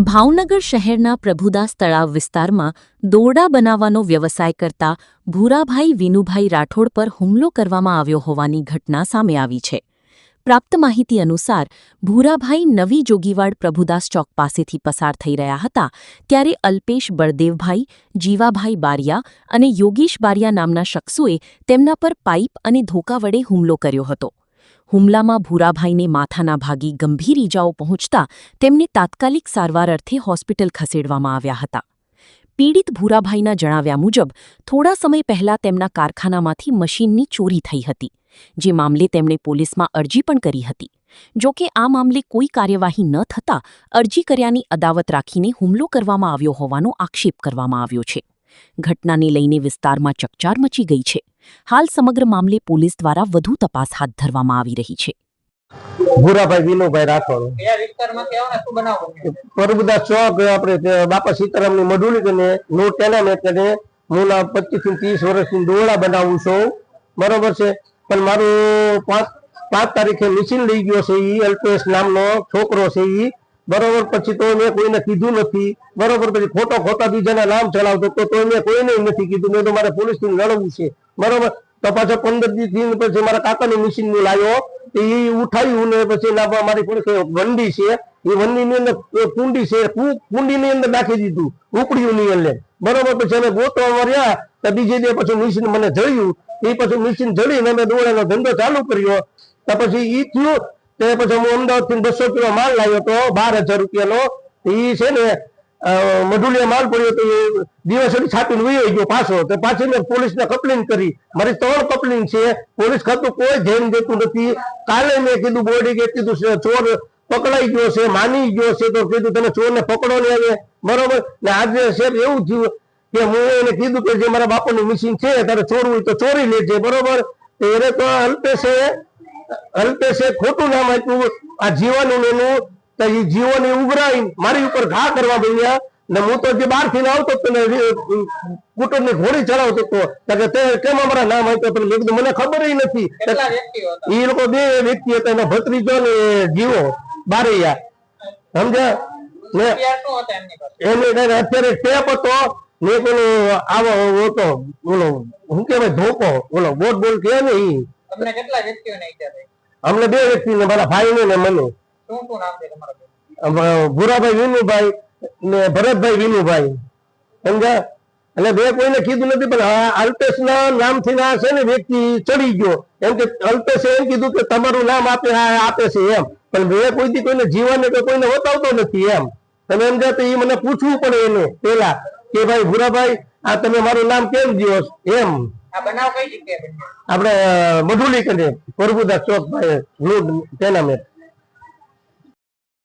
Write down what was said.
ભાવનગર શહેરના પ્રભુદાસ તળાવ વિસ્તારમાં દોરડા બનાવવાનો વ્યવસાય કરતા ભૂરાભાઈ વિનુભાઈ રાઠોડ પર હુમલો કરવામાં આવ્યો હોવાની ઘટના સામે આવી છે। પ્રાપ્ત માહિતી અનુસાર ભૂરાભાઈ નવી જોગીવાડ પ્રભુદાસ ચોક પાસેથી પસાર થઈ રહ્યા હતા ત્યારે અલ્પેશ બળદેવભાઈ, જીવાભાઈ બારિયા અને યોગેશ બારિયા નામના શખ્સોએ તેમના પર પાઇપ અને ધોકા વડે હુમલો કર્યો હતો। હુમલામાં ભૂરાભાઈને માથાના ભાગે ગંભીર ઈજાઓ પહોંચતા તેમને તાત્કાલિક સારવાર અર્થે હોસ્પિટલ ખસેડવામાં આવ્યા હતા। પીડિત ભૂરાભાઈના જણાવ્યા મુજબ થોડા સમય પહેલા તેમના કારખાનામાંથી મશીનની ચોરી થઈ હતી, જે મામલે તેમણે પોલીસમાં અરજી પણ કરી હતી। જો કે આ મામલે કોઈ કાર્યવાહી ન થતાં અરજી કર્યાની અદાવત રાખીને હુમલો કરવામાં આવ્યો હોવાનો આક્ષેપ કરવામાં આવ્યો છે। ઘટનાને લઈને વિસ્તારમાં ચકચાર મચી ગઈ છે। હાલ સમગ્ર મામલે પોલીસ દ્વારા વધુ તપાસ હાથ ધરવામાં આવી રહી છે। ભૂરાભાઈ વિનુભાઈ રાઠોડ પ્રભુદાસ ચોક આપણે બાપા સીતારામની મઢુલી કરીને નો ટેનામેન્ટ કરીને હું 25 થી 30 વર્ષથી દોરડા બનાવું છું, બરોબર છે। પણ મારું 5 તારીખે મશીન લઈ ગયો છે, ઈ અલ્પેશ નામનો છોકરો છે ઈ, બરોબર। પછી તો મેં કોઈને કીધું નથી, બરોબર। પછી ખોટા બીજાના નામ ચલાવતો તો મેં કોઈને નથી કીધું, મેં તો મારે પોલીસથી લડવું છે, બરોબર। તો પાછા 15 દિવસ પછી મારા કાકાની મશીન નું લાવ્યો, એ ઉઠાવ્યું ને પછી મારી વંડી છે, એ વંડીની અંદર કુંડી છે, કુંડીની અંદર નાખી દીધું ઉકળીની અંદર, બરોબર। પછી અમે ગોતવા મળ્યા તો બીજે દે પછી મશીન મને જળ્યું, એ પછી મશીન જળીને અમે દોડાનો ધંધો ચાલુ કર્યો। તો પછી ઈ થયું તે પછી હું અમદાવાદથી 200 કિલો માલ લાવ્યો તો 12,000 રૂપિયાનો, એ છે ને મઢુલિયા માલ પડ્યો તો એ દિવસ છાપીને વહી ગયો પાછો, તો પાછી મેં પોલીસને કમ્પ્લેન કરી, મારી 3 કમ્પ્લેન છે, પોલીસ ખાતું કોઈ ધ્યાન દેતું નથી। કાલે મેં કીધું બોડી કે કીધું ચોર પકડાઈ ગયો છે, માની ગયો છે, તો કીધું તમે ચોરને પકડો ને આવે, બરોબર। ને આજે સાહેબ એવું થયું કે હું એને કીધું કે જે મારા બાપાની મશીન છે તારે ચોરવું હોય તો ચોરી લેજે, બરોબર। એને તો અલ્પેશે ખોટું નામ આપ્યું આ જીવાનું એનું, તો એ જીવોને ઉઘરાઈ મારી ઉપર ઘા કરવા મળ્યા ને હું તો જે બહાર થી આવતો હતો ને કુટુંબની ઘોડી ચડાવતો હતો તે કેમ અમારા નામ આપ્યો, પણ મેં કીધું મને ખબર નથી। એ લોકો 2 વ્યક્તિ હતા, એના ભત્રીજો ને જીવો બારૈયા, સમજ્યા ને એમને અત્યારે ટેપ હતો ને પેલો આવો હતો બોલો હું કેવાય ધોકો બોલો બોલ કે ને ઈ અમને 2 વ્યક્તિને, મારા ભાઈને ને મને। ભૂરાભાઈ વિનુભાઈ ને ભરતભાઈ વિનુભાઈ, સમજ્યા। એટલે મેં કોઈને કીધું નથી, પણ અલ્પેશ ના નામથી ના છે ને વ્યક્તિ ચડી ગયો, એમ કે અલ્પેશે એમ કીધું કે તમારું નામ આપે છે એમ, પણ મેં કોઈથી કોઈને જીવાને કે કોઈને બતાવતો નથી એમ, તમે એમ જાતે એ મને પૂછવું પડે એને પેલા કે ભાઈ ભૂરાભાઈ આ તમે મારું નામ કેમ દો એમ। આપણે મઢુલી કરીને પ્રભુદાસ ચોક ભાઈ તેના મેં